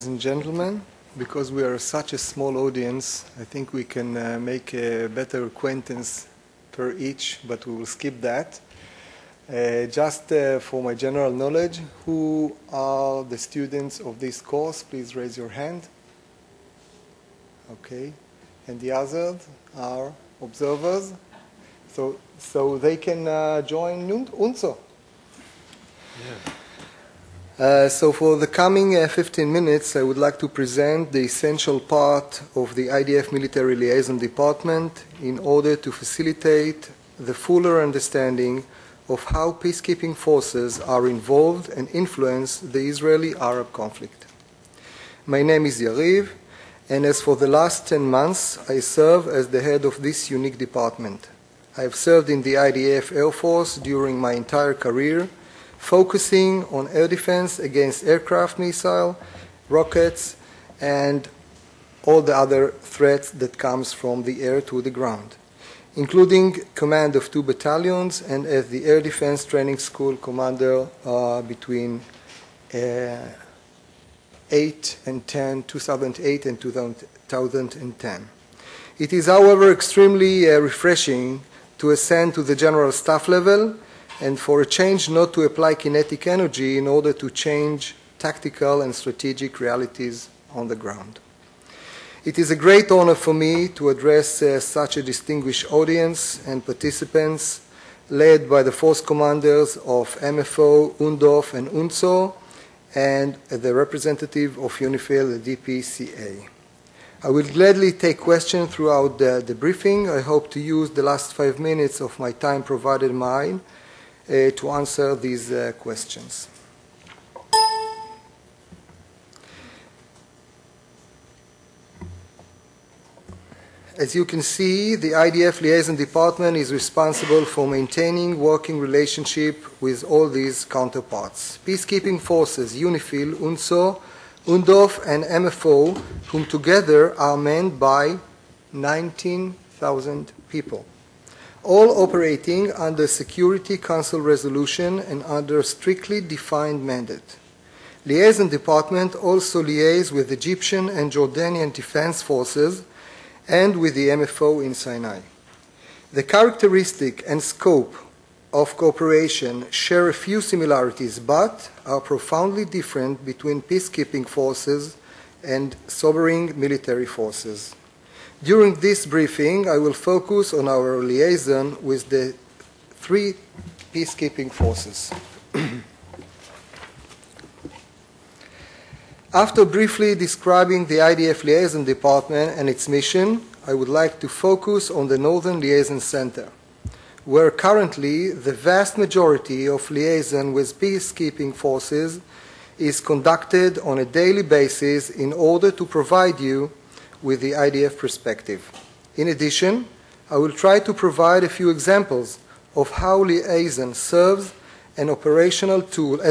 Ladies and gentlemen, because we are such a small audience, I think we can make a better acquaintance per each, but we will skip that. Just for my general knowledge, who are the students of this course? Please raise your hand. Okay. And the others are observers. So they can join UNSO. Yeah. So for the coming 15 minutes, I would like to present the essential part of the IDF Military Liaison Department in order to facilitate the fuller understanding of how peacekeeping forces are involved and influence the Israeli-Arab conflict. My name is Yariv, and as for the last 10 months, I serve as the head of this unique department. I have served in the IDF Air Force during my entire career, focusing on air defense against aircraft missile, rockets, and all the other threats that comes from the air to the ground, including command of 2 battalions and as the Air Defense Training School commander between 2008 and 2010. It is, however, extremely refreshing to ascend to the general staff level and for a change not to apply kinetic energy in order to change tactical and strategic realities on the ground. It is a great honor for me to address such a distinguished audience and participants led by the force commanders of MFO, UNDOF, and UNSO, and the representative of UNIFIL, the DPCA. I will gladly take questions throughout the briefing. I hope to use the last 5 minutes of my time provided mine to answer these questions. As you can see, the IDF Liaison Department is responsible for maintaining working relationship with all these counterparts. Peacekeeping forces, UNIFIL, UNSO, UNDOF, and MFO, whom together are manned by 19,000 people, all operating under Security Council resolution and under strictly defined mandate. Liaison Department also liaises with Egyptian and Jordanian defense forces and with the MFO in Sinai. The characteristic and scope of cooperation share a few similarities, but are profoundly different between peacekeeping forces and sovereign military forces. During this briefing, I will focus on our liaison with the 3 peacekeeping forces. After briefly describing the IDF Liaison Department and its mission, I would like to focus on the Northern Liaison Center, where currently the vast majority of liaison with peacekeeping forces is conducted on a daily basis in order to provide you with the IDF perspective. In addition, I will try to provide a few examples of how liaison serves as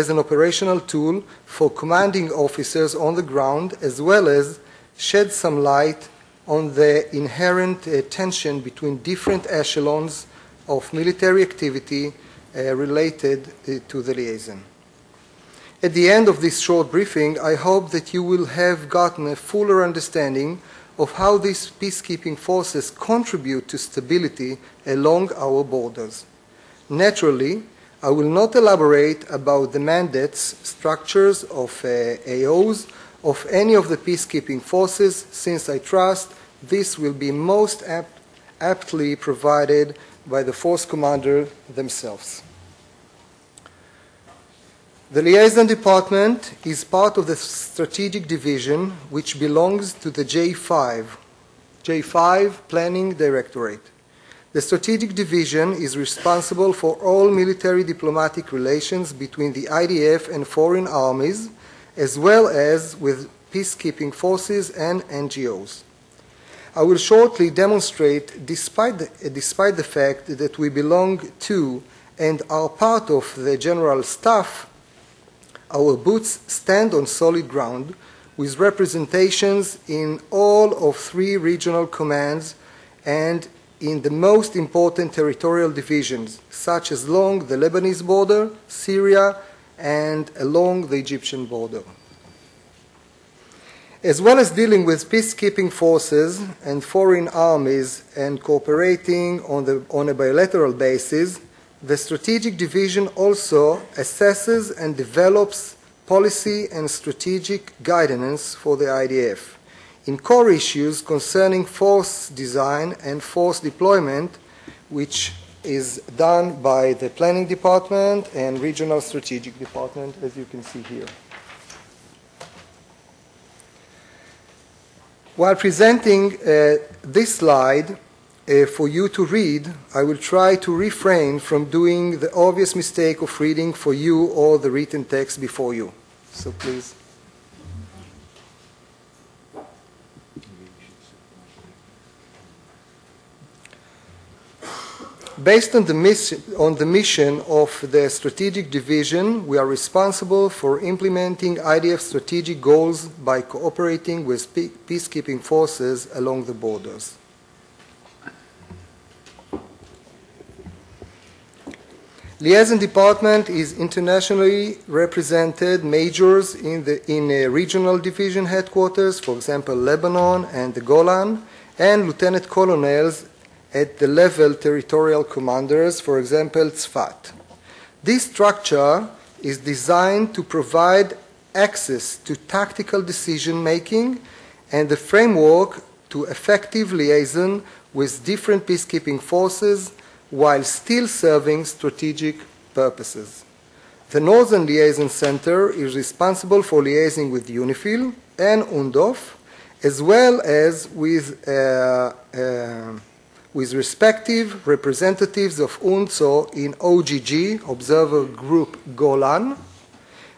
an operational tool for commanding officers on the ground, as well as shed some light on the inherent tension between different echelons of military activity related to the liaison. At the end of this short briefing, I hope that you will have gotten a fuller understanding of how these peacekeeping forces contribute to stability along our borders. Naturally, I will not elaborate about the mandates, structures of AOs of any of the peacekeeping forces, since I trust this will be most aptly provided by the force commander themselves. The Liaison Department is part of the Strategic Division, which belongs to the J5 Planning Directorate. The Strategic Division is responsible for all military diplomatic relations between the IDF and foreign armies, as well as with peacekeeping forces and NGOs. I will shortly demonstrate, despite the fact that we belong to and are part of the General Staff, our boots stand on solid ground with representations in all of 3 regional commands and in the most important territorial divisions, such as along the Lebanese border, Syria, and along the Egyptian border. As well as dealing with peacekeeping forces and foreign armies and cooperating on a bilateral basis, the strategic division also assesses and develops policy and strategic guidance for the IDF in core issues concerning force design and force deployment, which is done by the Planning Department and Regional Strategic Department, as you can see here. While presenting this slide for you to read, I will try to refrain from doing the obvious mistake of reading for you all the written text before you. So please. Based on the mission of the strategic division, we are responsible for implementing IDF strategic goals by cooperating with peacekeeping forces along the borders. Liaison Department is internationally represented majors in regional division headquarters, for example, Lebanon and the Golan, and lieutenant colonels at the level territorial commanders, for example, Tzfat. This structure is designed to provide access to tactical decision-making and the framework to effective liaison with different peacekeeping forces while still serving strategic purposes. The Northern Liaison Center is responsible for liaising with UNIFIL and UNDOF, as well as with respective representatives of UNTSO in OGG, Observer Group Golan,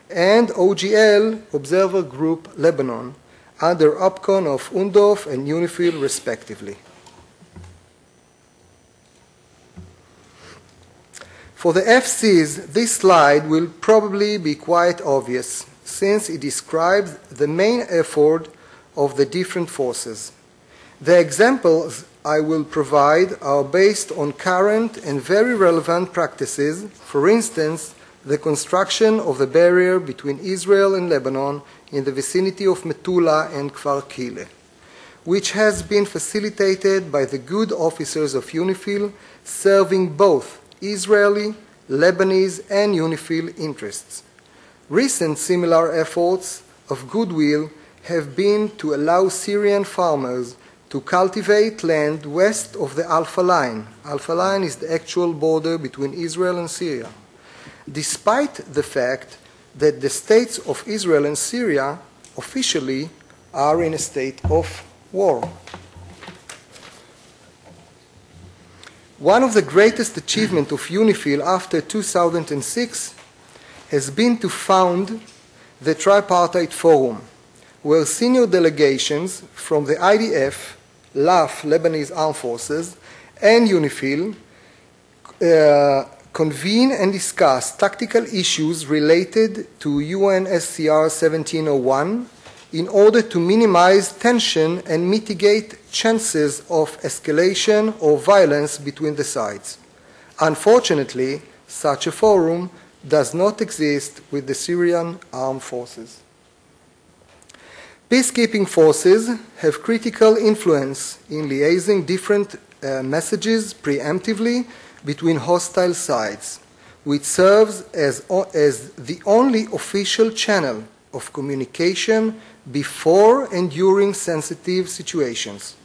and OGL, Observer Group Lebanon, under OPCON of UNDOF and UNIFIL, respectively. For the FCs, this slide will probably be quite obvious, since it describes the main effort of the different forces. The examples I will provide are based on current and very relevant practices, for instance, the construction of the barrier between Israel and Lebanon in the vicinity of Metula and Kfar Kile, which has been facilitated by the good officers of UNIFIL serving both Israeli, Lebanese, and UNIFIL interests. Recent similar efforts of goodwill have been to allow Syrian farmers to cultivate land west of the Alpha Line. Alpha Line is the actual border between Israel and Syria, despite the fact that the states of Israel and Syria officially are in a state of war. One of the greatest achievements of UNIFIL after 2006 has been to found the Tripartite Forum, where senior delegations from the IDF, LAF, Lebanese Armed Forces, and UNIFIL convene and discuss tactical issues related to UNSCR 1701 in order to minimize tension and mitigate chances of escalation or violence between the sides. Unfortunately, such a forum does not exist with the Syrian armed forces. Peacekeeping forces have critical influence in liaising different messages preemptively between hostile sides, which serves as the only official channel of communication before and during sensitive situations,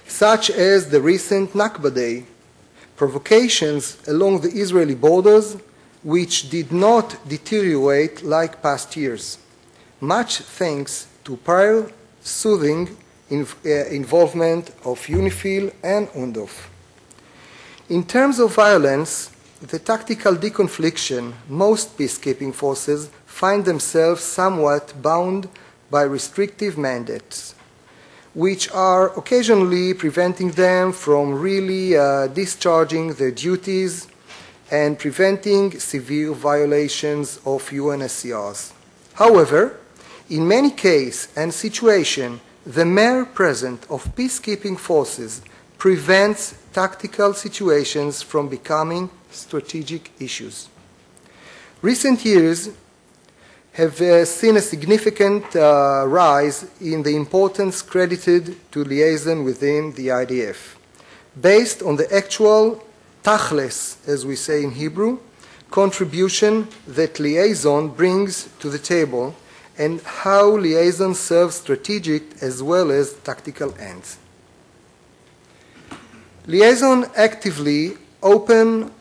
such as the recent Nakba Day, provocations along the Israeli borders, which did not deteriorate like past years, much thanks to prior soothing involvement of UNIFIL and UNDOF. In terms of violence, the tactical deconfliction, most peacekeeping forces find themselves somewhat bound by restrictive mandates, which are occasionally preventing them from really discharging their duties and preventing severe violations of UNSCRs. However, in many cases and situations, the mere presence of peacekeeping forces prevents tactical situations from becoming strategic issues. Recent years have seen a significant rise in the importance credited to liaison within the IDF, based on the actual tachlis, as we say in Hebrew, contribution that liaison brings to the table and how liaison serves strategic as well as tactical ends. Liaison actively often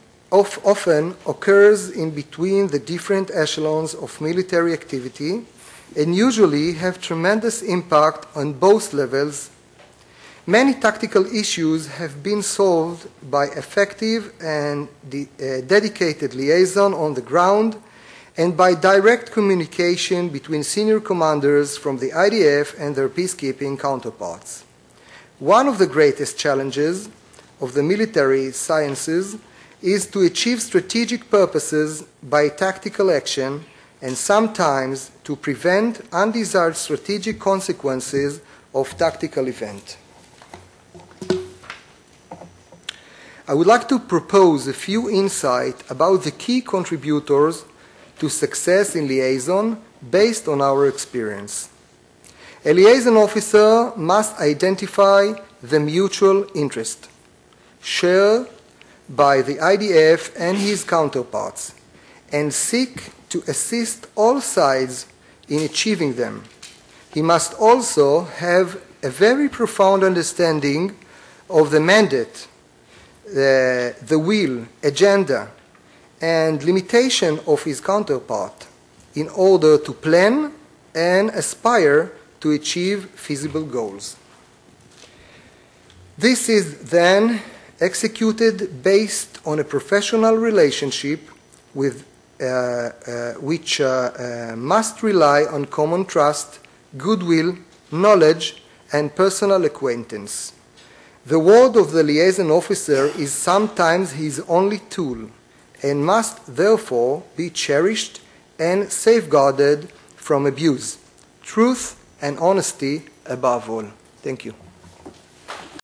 occurs in between the different echelons of military activity and usually have tremendous impact on both levels. Many tactical issues have been solved by effective and dedicated liaison on the ground and by direct communication between senior commanders from the IDF and their peacekeeping counterparts. One of the greatest challenges of the military sciences is to achieve strategic purposes by tactical action and sometimes to prevent undesired strategic consequences of tactical events. I would like to propose a few insights about the key contributors to success in liaison based on our experience. A liaison officer must identify the mutual interest shared by the IDF and his counterparts and seek to assist all sides in achieving them. He must also have a very profound understanding of the mandate, the will, agenda, and limitation of his counterpart in order to plan and aspire to achieve feasible goals. This is then executed based on a professional relationship with, which must rely on common trust, goodwill, knowledge, and personal acquaintance. The word of the liaison officer is sometimes his only tool and must therefore be cherished and safeguarded from abuse. Truth and honesty above all. Thank you.